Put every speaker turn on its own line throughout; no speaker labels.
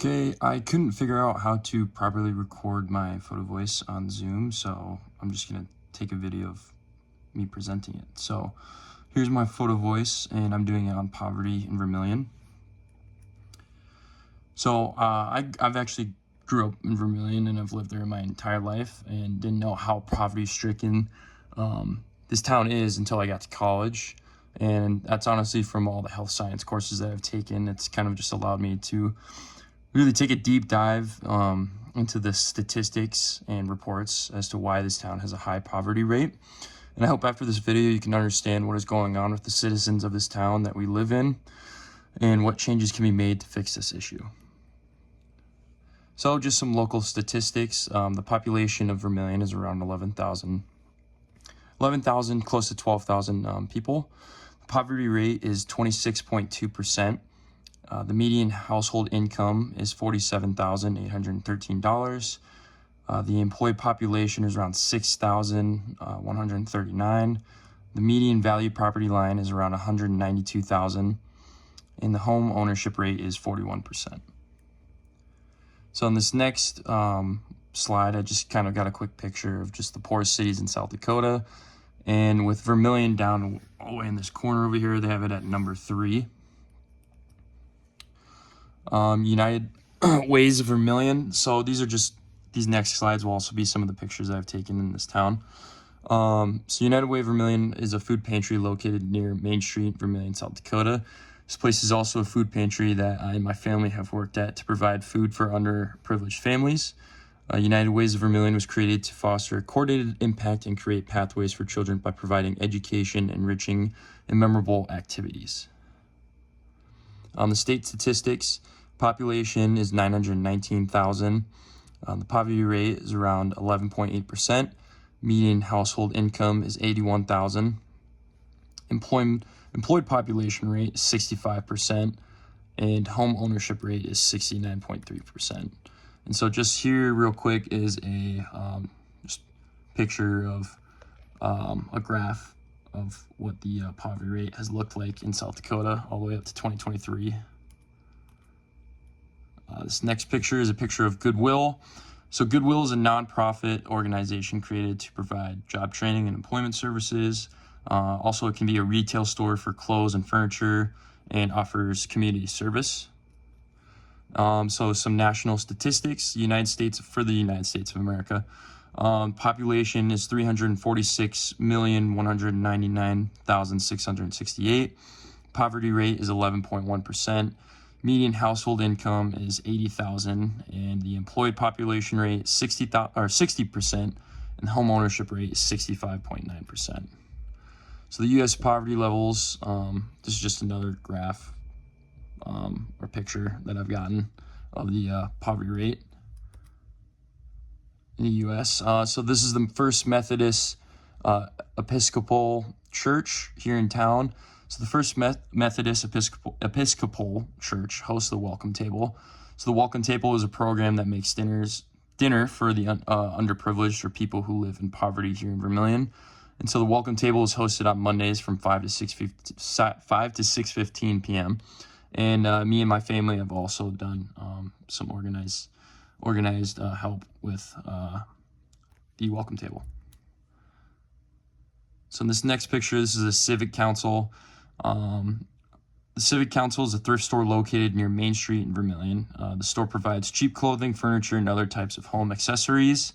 Okay, I couldn't figure out how to properly record my Photovoice on Zoom, so I'm just gonna take a video of me presenting it. So here's my Photovoice, and I'm doing it on poverty in Vermilion. So I've actually grew up in Vermilion, and I've lived there my entire life, and didn't know how poverty-stricken this town is until I got to college. And that's honestly from all the health science courses that I've taken. It's kind of just allowed me to really take a deep dive into the statistics and reports as to why this town has a high poverty rate. And I hope after this video you can understand what is going on with the citizens of this town that we live in and what changes can be made to fix this issue. So just some local statistics. The population of Vermilion is around 11,000, close to 12,000 people. The poverty rate is 26.2%. The median household income is $47,813. The employed population is around 6,139. The median value property line is around 192,000, and the home ownership rate is 41%. So in this next slide, I just kind of got a quick picture of just the poorest cities in South Dakota. And with Vermilion down all the way in this corner over here, they have it at number 3. United Ways of Vermilion. So these next slides will also be some of the pictures that I've taken in this town. So United Way of Vermilion is a food pantry located near Main Street, Vermilion, South Dakota. This place is also a food pantry that I and my family have worked at to provide food for underprivileged families. United Ways of Vermilion was created to foster coordinated impact and create pathways for children by providing education, enriching, and memorable activities. On the state statistics, population is 919,000. The poverty rate is around 11.8%. Median household income is 81,000. Employed population rate is 65%, and home ownership rate is 69.3%. And so just here real quick is a just picture of a graph of what the poverty rate has looked like in South Dakota all the way up to 2023. This next picture is a picture of Goodwill. So Goodwill is a nonprofit organization created to provide job training and employment services. Also, it can be a retail store for clothes and furniture and offers community service. So some national statistics, the United States of America. Population is 346,199,668. Poverty rate is 11.1%. Median household income is 80,000, and the employed population rate is 60%, and the home ownership rate is 65.9%. So the U.S. poverty levels, this is just another graph or picture that I've gotten of the poverty rate in the U.S. So this is the First Methodist Episcopal Church here in town. So the First Methodist Episcopal Church hosts the Welcome Table. So the Welcome Table is a program that makes dinner for the underprivileged or people who live in poverty here in Vermilion. And so the Welcome Table is hosted on Mondays from 5 to 6:15 p.m. And me and my family have also done some organized help with the Welcome Table. So in this next picture, this is a civic council. The Civic Council is a thrift store located near Main Street in Vermilion. The store provides cheap clothing, furniture, and other types of home accessories.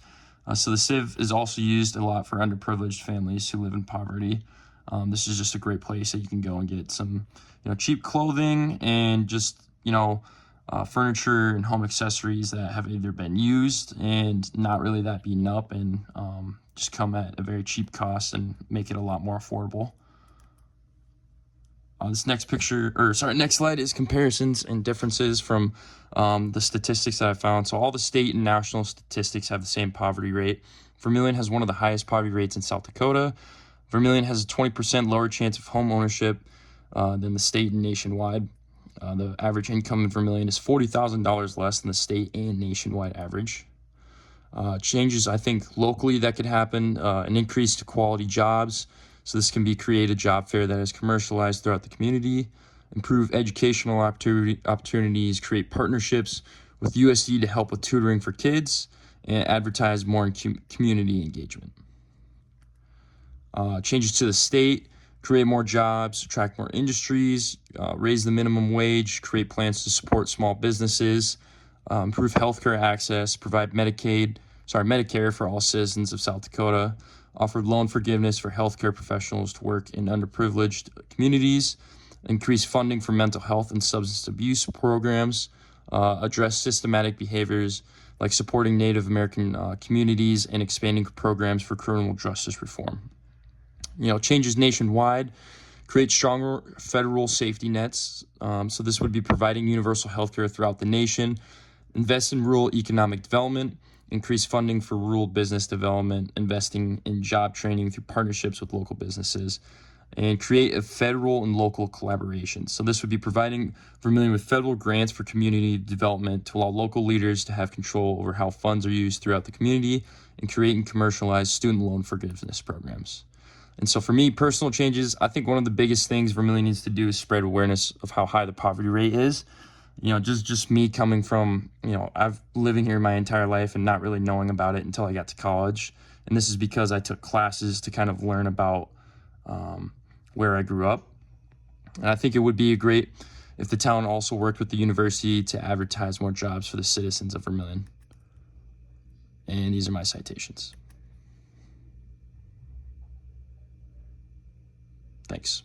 So the Civ is also used a lot for underprivileged families who live in poverty. This is just a great place that you can go and get some, cheap clothing and just, furniture and home accessories that have either been used and not really that beaten up and just come at a very cheap cost and make it a lot more affordable. This next slide is comparisons and differences from the statistics that I found. So all the state and national statistics have the same poverty rate. Vermilion has one of the highest poverty rates in South Dakota. Vermilion has a 20% lower chance of home ownership than the state and nationwide. The average income in Vermilion is $40,000 less than the state and nationwide average. Changes, I think, locally that could happen, an increase to quality jobs. So this can be create a job fair that is commercialized throughout the community, improve educational opportunities, create partnerships with USD to help with tutoring for kids and advertise more in community engagement. Changes to the state, create more jobs, attract more industries, raise the minimum wage, create plans to support small businesses, improve healthcare access, provide Medicare for all citizens of South Dakota, offer loan forgiveness for healthcare professionals to work in underprivileged communities, increase funding for mental health and substance abuse programs, address systematic behaviors like supporting Native American communities and expanding programs for criminal justice reform. Changes nationwide, create stronger federal safety nets. So this would be providing universal healthcare throughout the nation, invest in rural economic development, increase funding for rural business development, investing in job training through partnerships with local businesses, and create a federal and local collaboration. So this would be providing Vermilion with federal grants for community development to allow local leaders to have control over how funds are used throughout the community, and create and commercialize student loan forgiveness programs. And so for me, personal changes, I think one of the biggest things Vermilion needs to do is spread awareness of how high the poverty rate is. Just me coming from, I've living here my entire life and not really knowing about it until I got to college. And this is because I took classes to kind of learn about where I grew up. And I think it would be great if the town also worked with the university to advertise more jobs for the citizens of Vermilion. And these are my citations. Thanks.